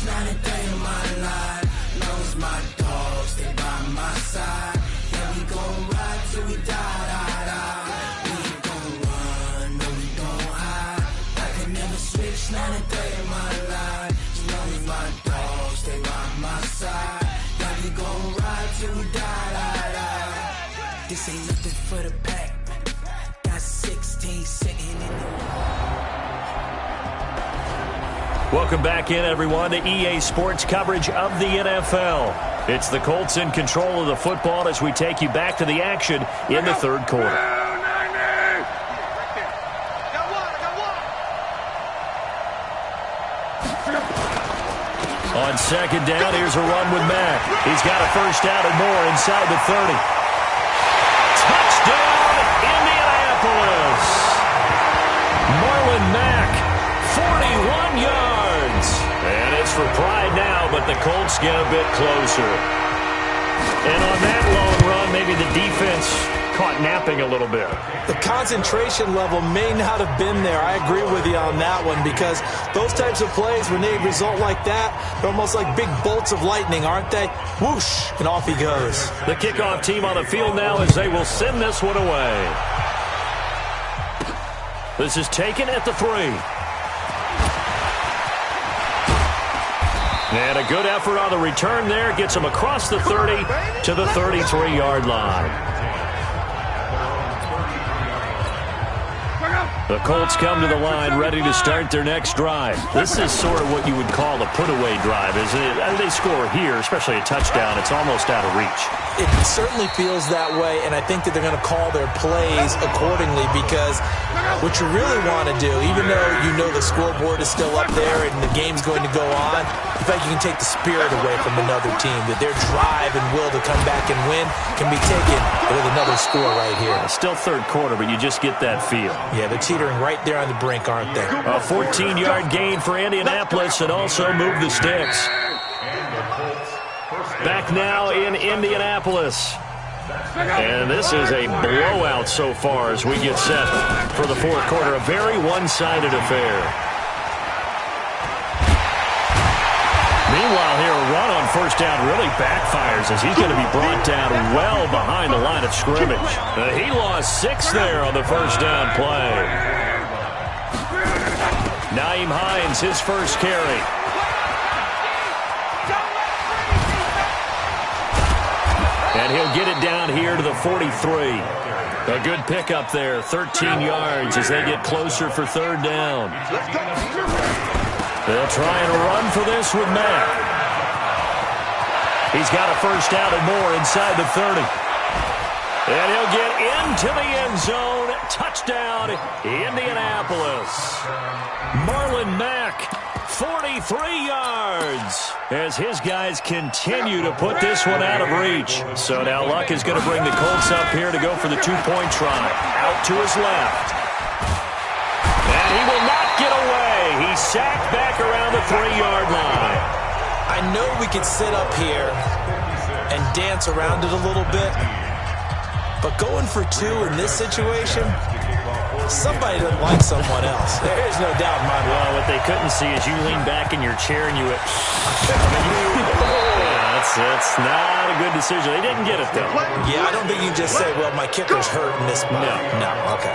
switch, not a day in my life. Knows my dogs, they by my side. Yeah, we gon' ride till we die, die, die. We ain't gon' run, no, we don't hide. I can never switch, not a day in my life. Knows my dogs, they by my side. Yeah, we gon' ride till we die, die, die. This ain't nothing for the pack. Got 16 sitting in the... Welcome back in, everyone, to EA Sports coverage of the NFL. It's the Colts in control of the football as we take you back to the action in the third quarter. On second down, here's a run with Mack. He's got a first down and more inside the 30. Touchdown, Indianapolis! Marlon Mack, 41 yards. And it's for pride now, but the Colts get a bit closer. And on that long run, maybe the defense caught napping a little bit. The concentration level may not have been there. I agree with you on that one, because those types of plays, when they result like that, they're almost like big bolts of lightning, aren't they? Whoosh, and off he goes. The kickoff team on the field now as they will send this one away. This is taken at the 3. And a good effort on the return there. Gets him across the 30 to the 33-yard line. The Colts come to the line ready to start their next drive. This is sort of what you would call a put-away drive, isn't it? As they score here, especially a touchdown, it's almost out of reach. It certainly feels that way, and I think that they're going to call their plays accordingly, because what you really want to do, even though you know the scoreboard is still up there and the game's going to go on, in fact, you can take the spirit away from another team, that their drive and will to come back and win can be taken with another score right here. Still third quarter, but you just get that feel. Yeah, they're teetering right there on the brink, aren't they? A 14-yard gain for Indianapolis, and also move the sticks. Back now in Indianapolis. And this is a blowout so far as we get set for the fourth quarter. A very one-sided affair. Meanwhile here, a run on first down really backfires as he's going to be brought down well behind the line of scrimmage. He lost 6 there on the first down play. Nyheim Hines, his first carry. And he'll get it down here to the 43. A good pickup there, 13 yards as they get closer for third down. They'll try and run for this with Mack. He's got a first down and more inside the 30. And he'll get into the end zone. Touchdown, Indianapolis. Marlon Mack, 43 yards, as his guys continue to put this one out of reach. So now Luck is going to bring the Colts up here to go for the two-point try. Out to his left. And he will not get away. He's sacked back around the 3-yard line. I know we could sit up here and dance around it a little bit, but going for 2 in this situation, somebody doesn't like someone else. There's no doubt in my mind. Well, what they couldn't see is you lean back in your chair and you went, that's not a good decision. They didn't get it, though. Yeah, I don't think you can just say, well, my kicker's hurt in this spot. No, okay.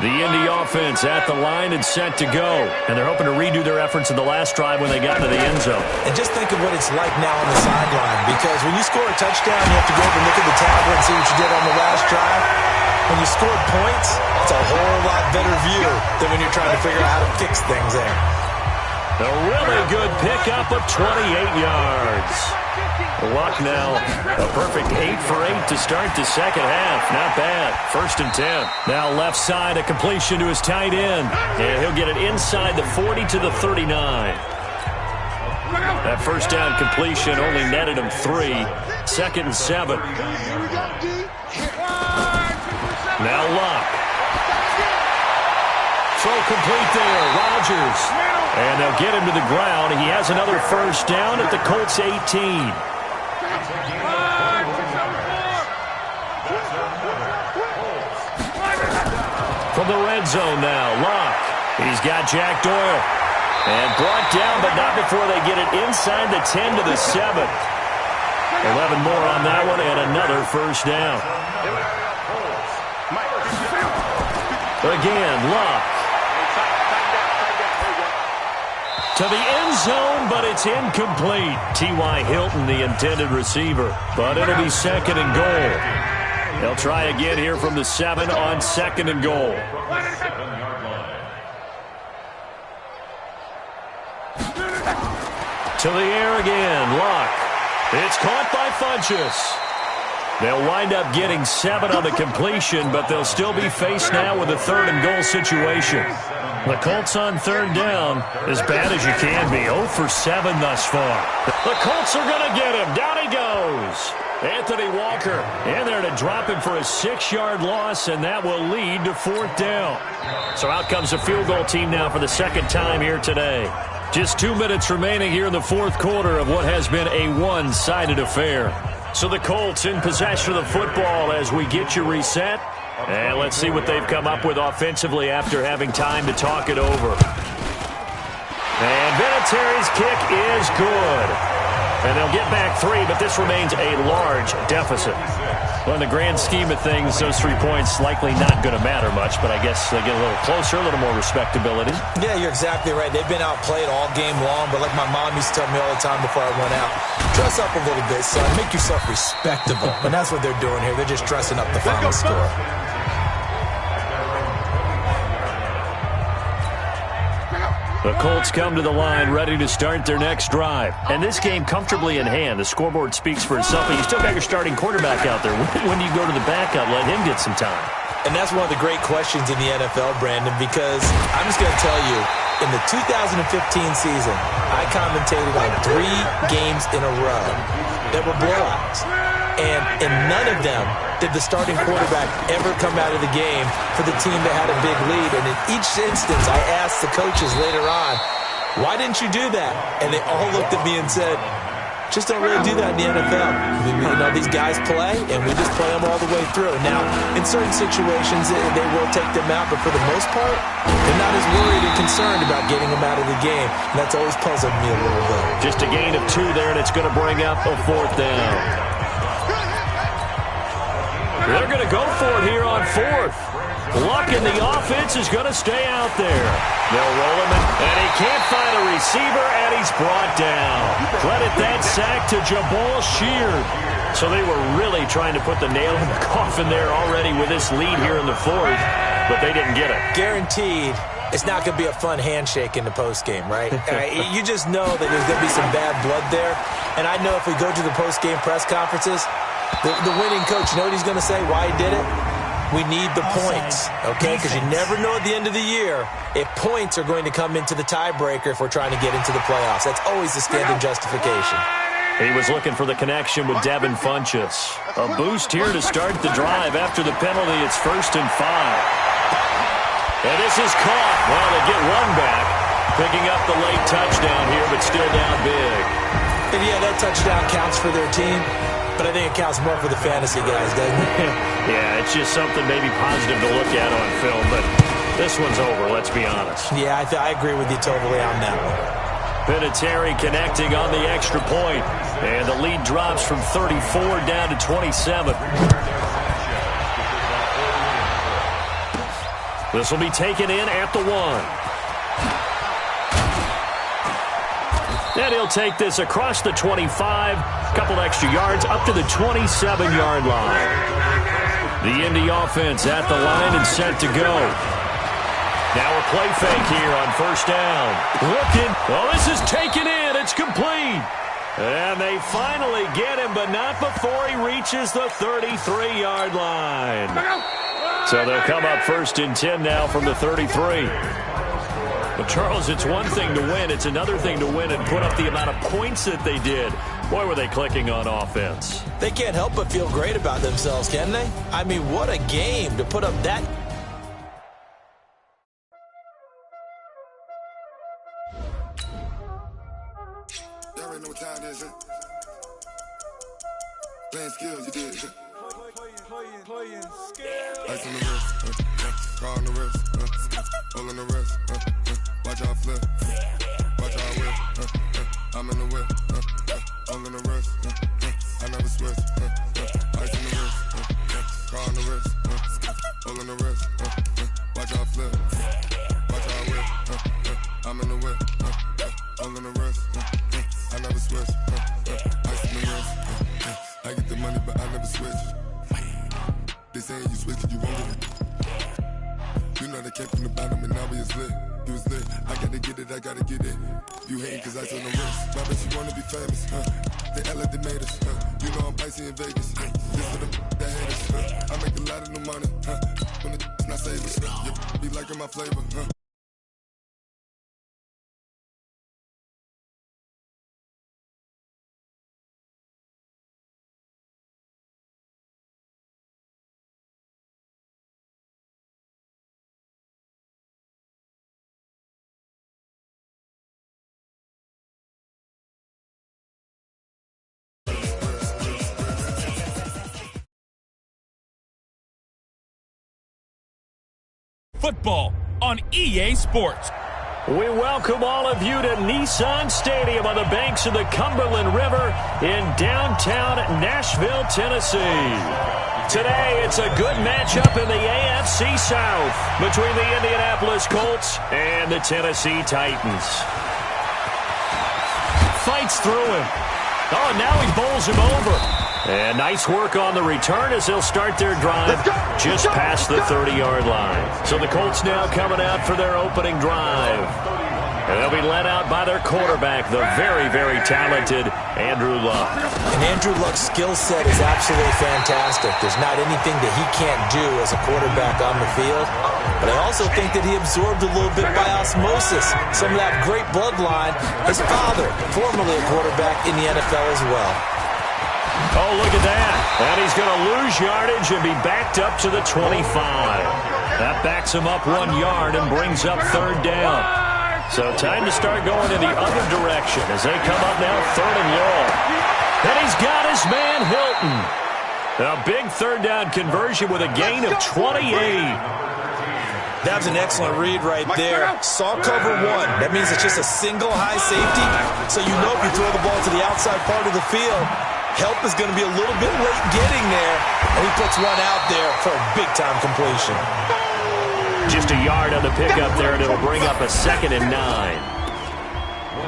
The Indy offense at the line and set to go. And they're hoping to redo their efforts in the last drive when they got to the end zone. And just think of what it's like now on the sideline, because when you score a touchdown, you have to go over and look at the tablet and see what you did on the last drive. When you scored points, it's a whole lot better view than when you're trying to figure out how to fix things there. A really good pickup of 28 yards. Luck now, a perfect 8 for 8 to start the second half. Not bad. 1st and 10. Now left side, a completion to his tight end. And he'll get it inside the 40 to the 39. That first down completion only netted him 3. 2nd and 7. Now Luck. Throw complete there. Rodgers. And they'll get him to the ground. He has another first down at the Colts 18. From the red zone now, Luck. He's got Jack Doyle. And brought down, but not before they get it inside the 10 to the 7. 11 more on that one, and another first down. Again, Luck. To the end zone, but it's incomplete. T.Y. Hilton, the intended receiver. But it'll be 2nd and goal. They'll try again here from the 7 on 2nd and goal. To the air again, Luck. It's caught by Funchess. They'll wind up getting 7 on the completion, but they'll still be faced now with a 3rd and goal situation. The Colts on 3rd down, as bad as you can be. 0 for 7 thus far. The Colts are going to get him. Down he goes. Anthony Walker in there to drop him for a 6-yard loss, and that will lead to 4th down. So out comes the field goal team now for the 2nd time here today. Just 2 minutes remaining here in the 4th quarter of what has been a one-sided affair. So the Colts in possession of the football as we get you reset. And let's see what they've come up with offensively after having time to talk it over. And Vinatieri's kick is good. And they'll get back 3, but this remains a large deficit. Well, in the grand scheme of things, those 3 points likely not going to matter much, but I guess they get a little closer, a little more respectability. Yeah, you're exactly right. They've been outplayed all game long, but like my mom used to tell me all the time before I went out, dress up a little bit, son. Make yourself respectable. And that's what they're doing here. They're just dressing up the final score. The Colts come to the line ready to start their next drive. And this game comfortably in hand. The scoreboard speaks for itself, but you still got your starting quarterback out there. When do you go to the backup, let him get some time? And that's one of the great questions in the NFL, Brandon, because I'm just going to tell you, in the 2015 season, I commentated on 3 games in a row that were blowouts. And in none of them did the starting quarterback ever come out of the game for the team that had a big lead. And in each instance, I asked the coaches later on, why didn't you do that? And they all looked at me and said, just don't really do that in the NFL. You know, these guys play, and we just play them all the way through. Now, in certain situations, they will take them out, but for the most part, they're not as worried and concerned about getting them out of the game. And that's always puzzled me a little bit. Just a gain of 2 there, and it's going to bring up a 4th down. They're going to go for it here on 4th. Luck in the offense is going to stay out there. They'll roll him, and he can't find a receiver, and he's brought down. Credit that sack to Jabal Sheard. So they were really trying to put the nail in the coffin there already with this lead here in the 4th, but they didn't get it. Guaranteed. It's not going to be a fun handshake in the postgame, right? You just know that there's going to be some bad blood there. And I know if we go to the postgame press conferences, the winning coach, you know what he's going to say, why he did it? We need the points, okay? Because you never know at the end of the year if points are going to come into the tiebreaker if we're trying to get into the playoffs. That's always the standard justification. He was looking for the connection with Devin Funchess. A boost here to start the drive. After the penalty, it's 1st and 5. And this is caught. Well, they get 1 back. Picking up the late touchdown here, but still down big. And yeah, that touchdown counts for their team. But I think it counts more for the fantasy guys, doesn't it? Yeah, it's just something maybe positive to look at on film, but this one's over, let's be honest. Yeah, I agree with you totally on that one. Vinatieri connecting on the extra point, and the lead drops from 34 down to 27. This will be taken in at the 1. And he'll take this across the 25, couple extra yards, up to the 27-yard line. The Indy offense at the line and set to go. Now a play fake here on 1st down. Looking. Oh, this is taken in. It's complete. And they finally get him, but not before he reaches the 33-yard line. So they'll come up 1st and 10 now from the 33. But, Charles, it's one thing to win. It's another thing to win and put up the amount of points that they did. Boy, were they clicking on offense. They can't help but feel great about themselves, can they? I mean, what a game to put up that. Y'all already know what time it is, huh? Playing skills, you did. Playing skills. Ice on the wrist, car on the wrist, all on the wrist, watch out flip. I'm in the whip, all in the wrist, I never switch, ice in the wrist, car on the wrist, all in the wrist, watch how I flip, watch how I whip, I'm in the whip, all in the wrist, I never switch, ice in the wrist, I get the money but I never switch. They saying you switch it, you won't get it. You know they came from the bottom and now we is lit. You was lit, I gotta get it, I gotta get it. You hating cause ice on the wrist. My bitch, you wanna be famous, They act like they made us, You know I'm icy in Vegas, This for the that hate us, I make a lot of new money, When the not savers, You be liking my flavor, Football on EA Sports. We welcome all of you to Nissan Stadium on the banks of the Cumberland River in downtown Nashville, Tennessee. Today, it's a good matchup in the AFC South between the Indianapolis Colts and the Tennessee Titans. Fights through him. Oh, now he bowls him over. And nice work on the return as they'll start their drive just past the 30-yard line. So the Colts now coming out for their opening drive. And they'll be led out by their quarterback, the very, very talented Andrew Luck. And Andrew Luck's skill set is absolutely fantastic. There's not anything that he can't do as a quarterback on the field. But I also think that he absorbed a little bit by osmosis. Some of that great bloodline. His father, formerly a quarterback in the NFL as well. Oh, look at that. And he's going to lose yardage and be backed up to the 25. That backs him up 1 yard and brings up third down. So time to start going in the other direction as they come up now third and long. And he's got his man Hilton. A big third down conversion with a gain of 28. That was an excellent read right there. Saw cover one. That means it's just a single high safety. So you know if you throw the ball to the outside part of the field, help is going to be a little bit late getting there. And he puts one out there for a big-time completion. Just a yard on the pickup there, and it'll bring up a 2nd and 9.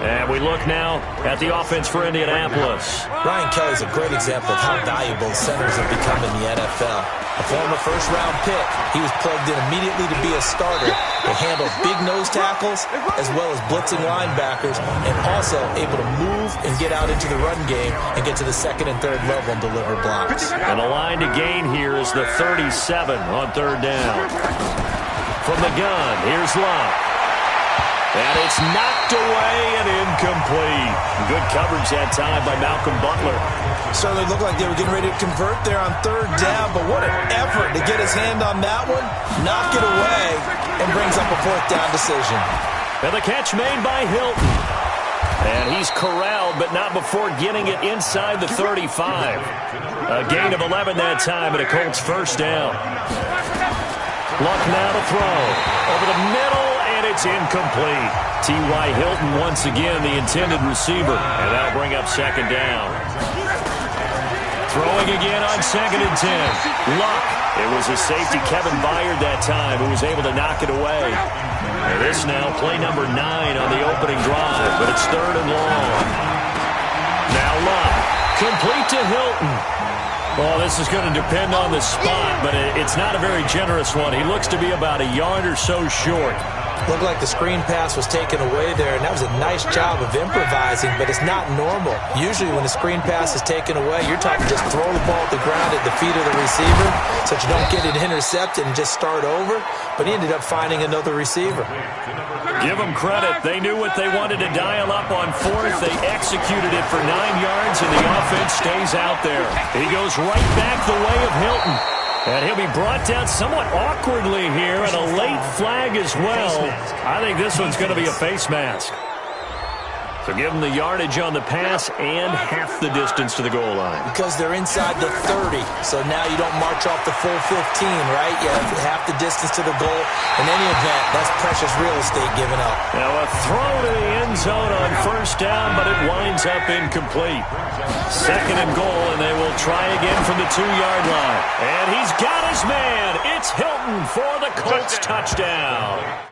And we look now at the offense for Indianapolis. Ryan Kelly's a great example of how valuable centers have become in the NFL. A former first-round pick, he was plugged in immediately to be a starter. They handle big nose tackles as well as blitzing linebackers, and also able to move and get out into the run game and get to the second and third level and deliver blocks. And the line to gain here is the 37 on third down. From the gun, here's Luck. And it's knocked away and incomplete. Good coverage that time by Malcolm Butler. Certainly looked like they were getting ready to convert there on third down, but what an effort to get his hand on that one, knock it away, and brings up a fourth down decision. And the catch made by Hilton. And he's corralled, but not before getting it inside the 35. A gain of 11 that time, and a Colts first down. Luck now to throw. Over the middle, and it's incomplete. T.Y. Hilton once again the intended receiver, and that'll bring up second down. Throwing again on 2nd and 10. Luck. It was a safety, Kevin Byard, that time, who was able to knock it away. And this now, play number 9 on the opening drive, but it's third and long. Now Luck. Complete to Hilton. Well, this is going to depend on the spot, but it's not a very generous one. He looks to be about a yard or so short. Looked like the screen pass was taken away there, and that was a nice job of improvising, but it's not normal. Usually when the screen pass is taken away, you're talking just throw the ball at the ground at the feet of the receiver so that you don't get it intercepted and just start over, but he ended up finding another receiver. Give them credit. They knew what they wanted to dial up on fourth. They executed it for 9 yards, and the offense stays out there. He goes right back the way of Hilton. And he'll be brought down somewhat awkwardly here, and a late flag as well. I think this one's going to be a face mask. So give them the yardage on the pass and half the distance to the goal line. Because they're inside the 30, so now you don't march off the full 15, right? You have half the distance to the goal. In any event, that's precious real estate given up. Now a throw to the end zone on first down, but it winds up incomplete. Second and goal, and they will try again from the 2-yard line. And he's got his man. It's Hilton for the Colts touchdown.